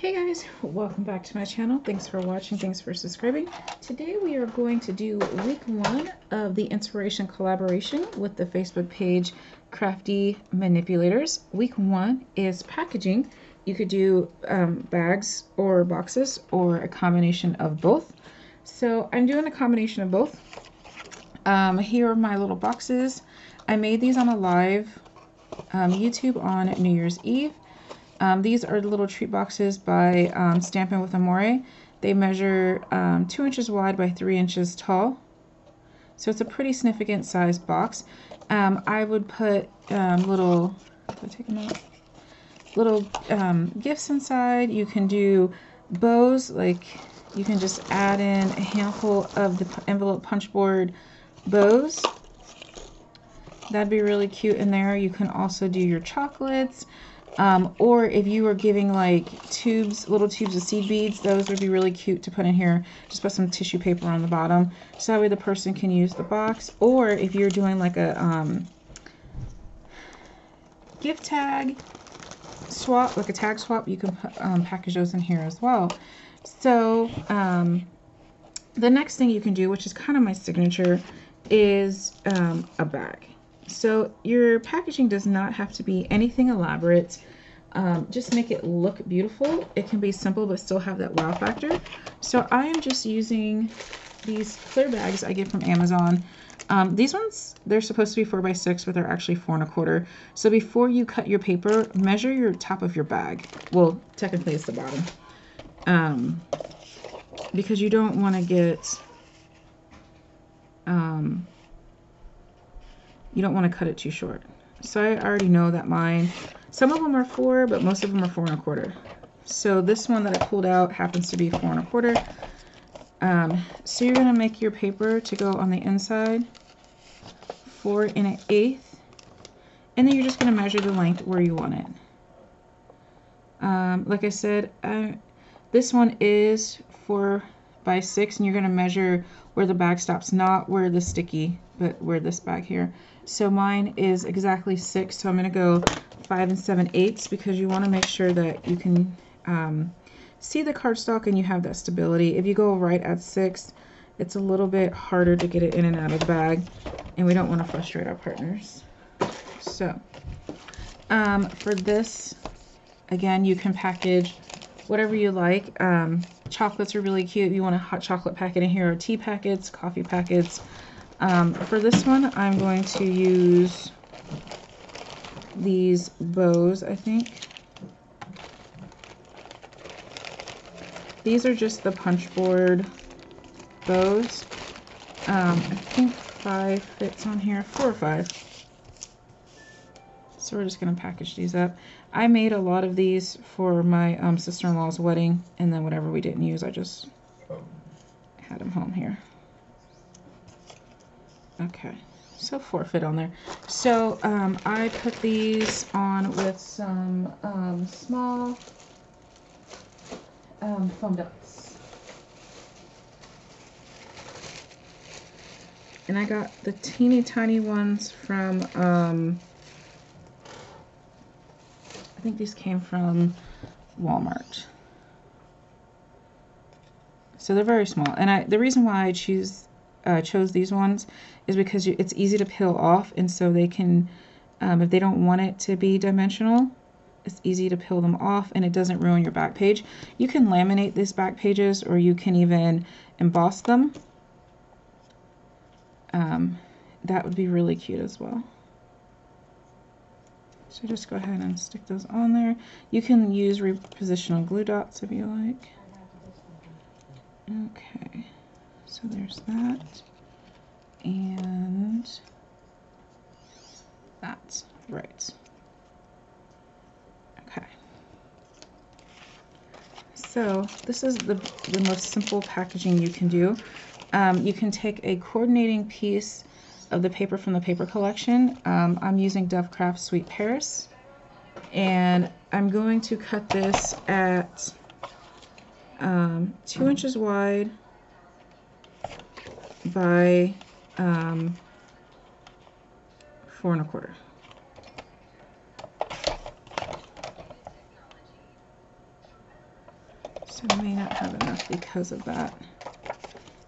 Hey guys, welcome back to my channel. Thanks for watching, thanks for subscribing. Today we are going to do week 1 of the inspiration collaboration with the Facebook page Crafty Manipulators. Week 1 is packaging. You could do bags or boxes or a combination of both. So I'm doing a combination of both. Here are my little boxes. I made these on a live YouTube on New Year's Eve. These are the little treat boxes by Stampin' with Amore. They measure 2 inches wide by 3 inches tall. So it's a pretty significant size box. I would put little gifts inside. You can do bows, like you can just add in a handful of the envelope punch board bows. That'd be really cute in there. You can also do your chocolates. Or if you were giving like little tubes of seed beads, those would be really cute to put in here. Just put some tissue paper on the bottom, so that way the person can use the box. Or if you're doing like a gift tag swap, like a tag swap, you can package those in here as well. So the next thing you can do, which is kind of my signature, is a bag. So your packaging does not have to be anything elaborate. Just make it look beautiful. It can be simple but still have that wow factor. So I am just using these clear bags I get from Amazon. These ones, they're supposed to be 4 by 6, but they're actually 4 1/4. So before you cut your paper, measure your top of your bag. Well, technically it's the bottom. Because you don't want to get... you don't want to cut it too short. So I already know that mine, some of them are 4, but most of them are 4 1/4. So this one that I pulled out happens to be 4 1/4. So you're going to make your paper to go on the inside 4 1/8, and then you're just going to measure the length where you want it. Like I said, this one is 4 by 6, and you're going to measure where the bag stops, not where the sticky, but where this bag here. So mine is exactly 6, so I'm going to go 5 7/8 because you want to make sure that you can see the cardstock and you have that stability. If you go right at 6, it's a little bit harder to get it in and out of the bag, and we don't want to frustrate our partners. So for this, again, you can package whatever you like. Chocolates are really cute. You want a hot chocolate packet in here, or tea packets, coffee packets. For this one, I'm going to use these bows, I think. These are just the punch board bows. I think 5 fits on here, 4 or 5. So we're just going to package these up. I made a lot of these for my sister-in-law's wedding, and then whatever we didn't use, I just had them home here. Okay, so 4 fit on there. So I put these on with some small foam dots. And I got the teeny tiny ones from, I think these came from Walmart. So they're very small. And the reason why I chose these ones is because it's easy to peel off, and so they can, if they don't want it to be dimensional, it's easy to peel them off and it doesn't ruin your back page. You can laminate these back pages, or you can even emboss them. That would be really cute as well. So just go ahead and stick those on there. You can use repositional glue dots if you like. Okay, so there's that. And that's right. Okay. So this is the most simple packaging you can do. You can take a coordinating piece of the paper from the paper collection. I'm using Dove Craft Sweet Paris, and I'm going to cut this at 2 inches wide by 4 1/4. So I may not have enough because of that.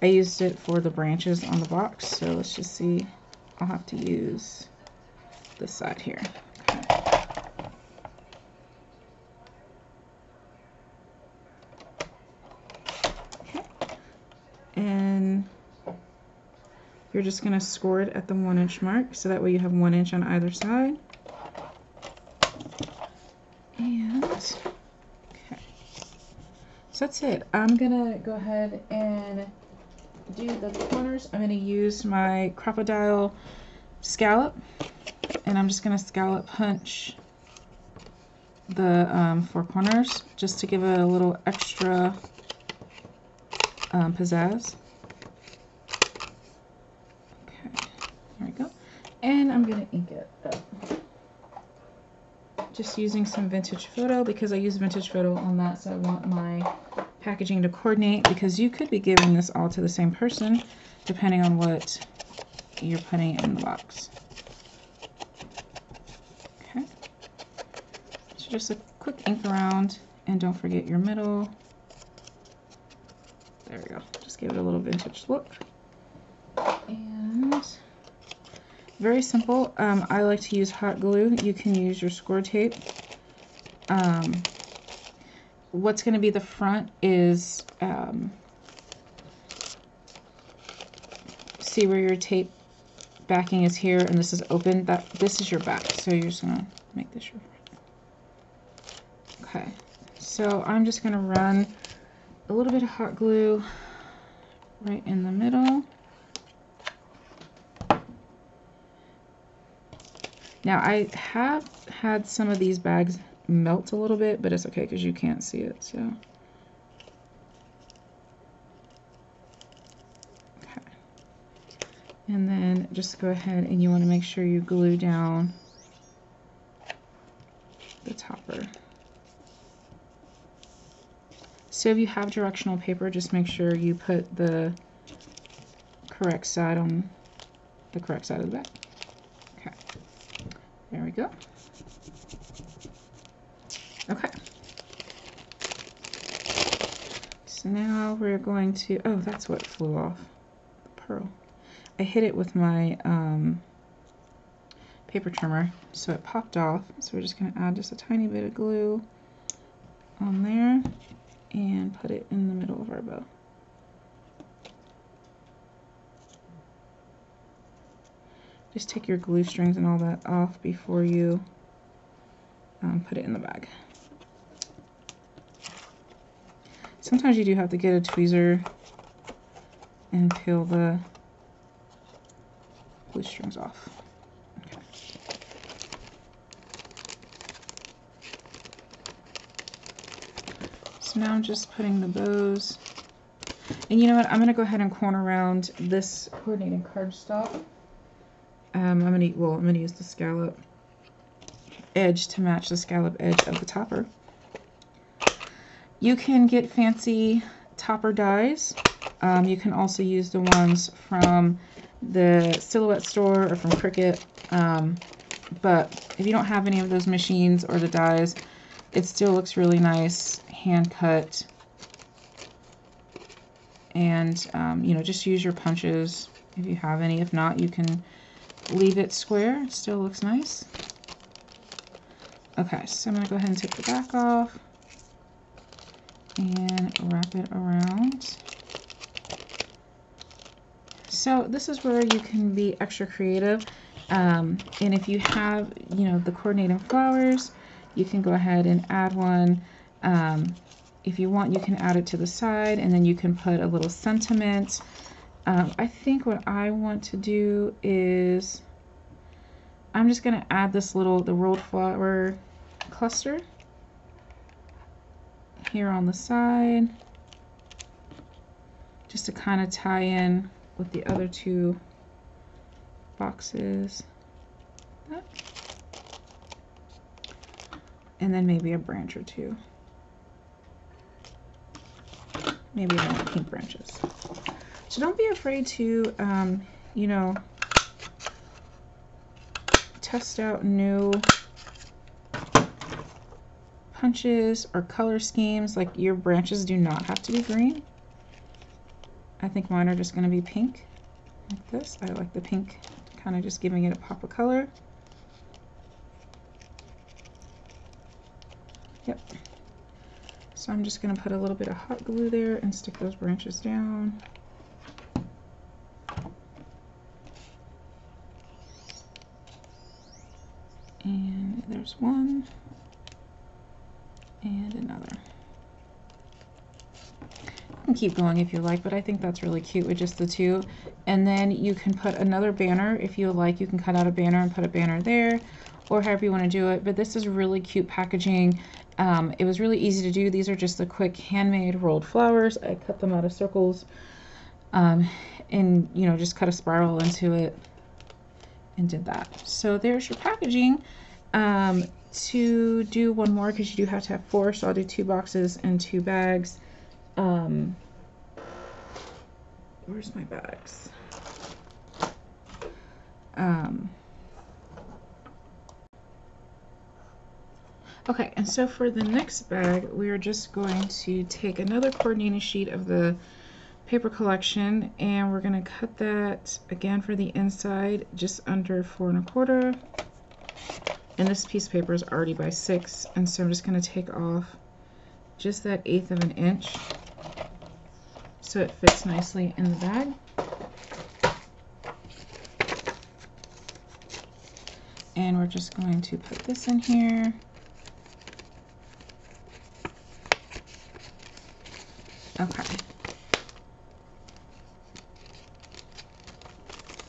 I used it for the branches on the box, so let's just see. I'll have to use this side here. Okay. And you're just going to score it at the 1 inch mark, so that way you have 1 inch on either side. And, okay. So that's it. I'm going to go ahead and do the corners. I'm going to use my crocodile scallop, and I'm just going to scallop punch the 4 corners just to give it a little extra pizzazz. Okay, there we go. And I'm going to ink it up. Just using some vintage photo because I use vintage photo on that, so I want my packaging to coordinate, because you could be giving this all to the same person depending on what you're putting in the box. Okay, so just a quick ink around, and don't forget your middle. There we go. Just give it a little vintage look. And very simple. I like to use hot glue. You can use your score tape. What's going to be the front is, see where your tape backing is here, and this is open. This is your back, so you're just going to make this your front. Okay, so I'm just going to run a little bit of hot glue right in the middle. Now, I have had some of these bags melt a little bit, but it's okay because you can't see it, so. Okay. And then just go ahead and you want to make sure you glue down the topper. So if you have directional paper, just make sure you put the correct side on the correct side of the bag. Okay. There we go. Okay. So now we're going to, oh, that's what flew off, the pearl. I hit it with my paper trimmer, so it popped off. So we're just going to add just a tiny bit of glue on there and put it in the middle of our bow. Just take your glue strings and all that off before you put it in the bag. Sometimes you do have to get a tweezer and peel the glue strings off. Okay. So now I'm just putting the bows. And you know what? I'm going to go ahead and corner around this coordinating cardstock. I'm going to use the scallop edge to match the scallop edge of the topper. You can get fancy topper dies. You can also use the ones from the Silhouette store or from Cricut. But if you don't have any of those machines or the dies, it still looks really nice, hand cut. And you know, just use your punches if you have any. If not, you can leave it square. It still looks nice. Okay, so I'm going to go ahead and take the back off and wrap it around. So this is where you can be extra creative. And if you have, you know, the coordinating flowers, you can go ahead and add one. If you want, you can add it to the side, and then you can put a little sentiment. I think what I want to do is I'm just going to add this the rolled flower cluster here on the side, just to kind of tie in with the other two boxes. And then maybe a branch or two. Maybe I want pink branches. So don't be afraid to, you know, test out new punches or color schemes. Like, your branches do not have to be green. I think mine are just going to be pink, like this. I like the pink, kind of just giving it a pop of color. Yep. So I'm just going to put a little bit of hot glue there and stick those branches down. And there's one and another. You can keep going if you like, but I think that's really cute with just the two. And then you can put another banner if you like. You can cut out a banner and put a banner there, or however you want to do it. But this is really cute packaging. It was really easy to do. These are just the quick handmade rolled flowers. I cut them out of circles and, you know, just cut a spiral into it and did that. So there's your packaging. To do one more, because you do have to have 4, so I'll do 2 boxes and 2 bags. Where's my bags? Okay, and so for the next bag, we are just going to take another coordinating sheet of the paper collection, and we're going to cut that again for the inside just under 4 1/4. And this piece of paper is already by 6, and so I'm just going to take off just that 1/8 of an inch so it fits nicely in the bag. And we're just going to put this in here. Okay.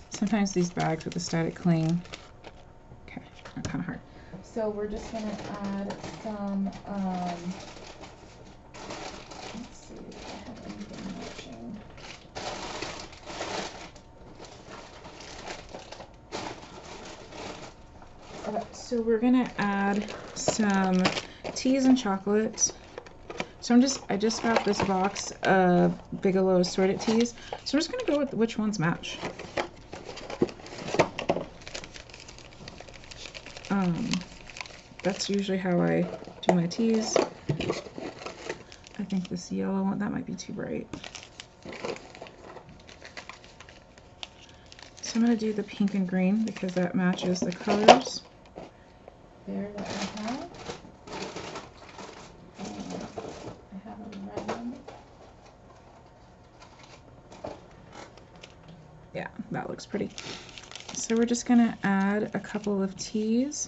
Sometimes these bags with the static cling, okay, are kind of hard. So we're just going to add some, let's see if I have anything matching. Okay, so we're going to add some teas and chocolates. So I just got this box of Bigelow assorted teas. So I'm just going to go with which ones match. That's usually how I do my teas. I think this yellow one, that might be too bright. So I'm going to do the pink and green because that matches the colors there that I have. I have a red one. Yeah, that looks pretty. So we're just going to add a couple of teas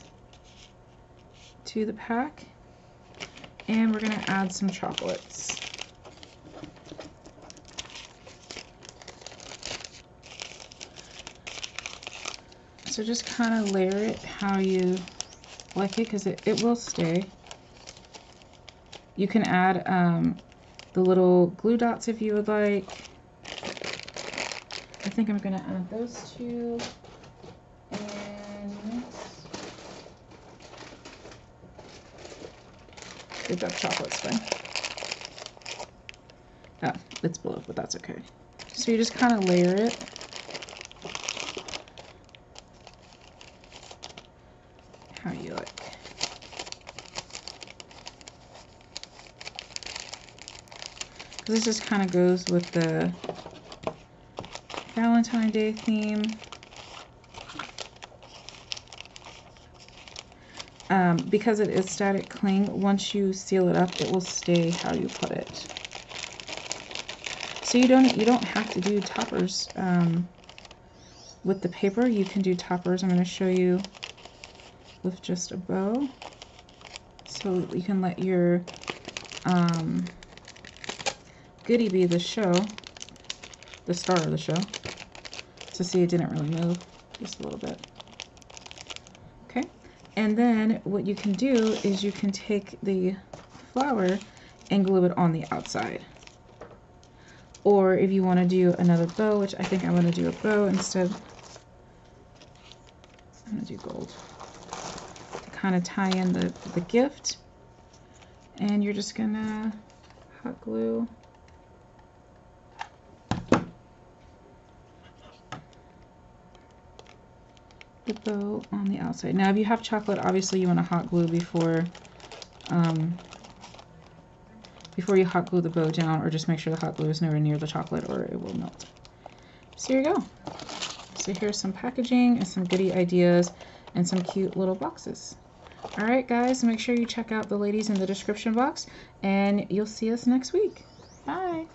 to the pack, and we're going to add some chocolates. So just kind of layer it how you like it, because it will stay. You can add the little glue dots if you would like. I think I'm going to add those two. And we've got chocolates fine. Oh, it's blue, but that's okay. So you just kind of layer it. How you like. Because this just kind of goes with the Valentine's Day theme. Because it is static cling, once you seal it up, it will stay how you put it. So you don't have to do toppers with the paper. You can do toppers. I'm going to show you with just a bow, so you can let your goodie be the show, the star of the show. So see, it didn't really move, just a little bit. Okay, and then what you can do is you can take the flower and glue it on the outside. Or if you want to do another bow, which I think I'm going to do a bow instead, I'm going to do gold. To kind of tie in the gift. And you're just going to hot glue the bow on the outside. Now if you have chocolate, obviously you want to hot glue before before you hot glue the bow down, or just make sure the hot glue is nowhere near the chocolate or it will melt. So here you go. So here's some packaging and some goodie ideas and some cute little boxes. All right, guys, make sure you check out the ladies in the description box, and you'll see us next week. Bye.